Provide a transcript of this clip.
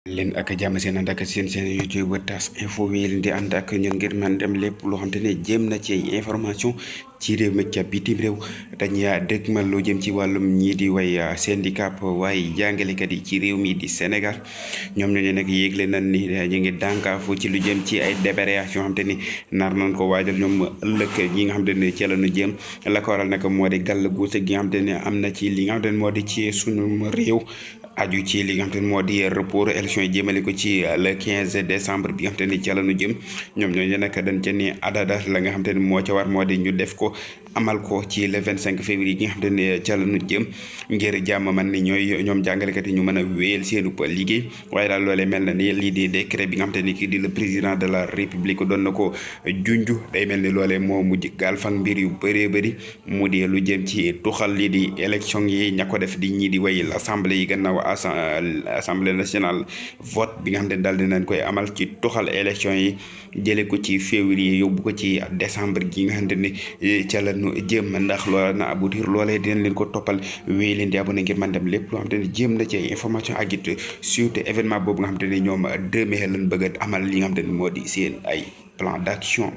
leen ak jàmm seen ànd ak seen YouTube TAS info wi leen di ànd ak ñun ngir man dem lépp loo xam te ne jéem na ci information ci réew mi ca bitim réew dañuy dëgmal lu jëm ci wàllum ñii di way syndicat waaye jàngalekat yi ci réew mi di Sénégal ñoom ñoo nag yéegle nañ ni ñu ngi dànkaafu ci lu jëm ci ay débrayage yoo xam te ni nar nañ ko waajal ñoom ëllëg ñi nga xam te ne ci la ñu jëm la ko waral nag moo di gàll guute gi nga xam te ne am na ci li nga xam te ne moo di ci sunu réew aju ci li nga xam te ne moo di report élection yi jëmale ko ci le 15 décembre bi nga xam te ne ca la ñu jëm ñoom ñooñu nag dañ ca ni adada la nga xam te ne moo ca war moo di ñu def ko amal ko ci le 25 février gi nga xam te ne ca la ñu jëm ngir jàmm man ni ñoom jàngalekat yi ñu mën a wéyal seenu liggéey waaye daal loolee mel na ni lii di décret bi nga xam te ne kii di le président de la république doon na ko junj day mel ni loolee moo mujj gaal fan mbir yu bëree bëri mu di lu jëm ci tuxal lii di élection yi ña ko def di ñii di way l'assemblée yi gannaaw assemblée nationale vote bi nga xam ne daal dinañ koy amal ci toxal élection yi jële ko ci février yóbbu ko ci décembre gi nga xam ne ca la ñu jëm ndax loola na aboutir loolee dinañ leen ko toppal wéy leen di abonné ngir man dem lépp loo xam te ne jéem na ci information ak it surtout événement boobu nga xam te ne ñoom 2 mai lañ bëgg a amal li nga xam te ne moo di seen ay plan d'action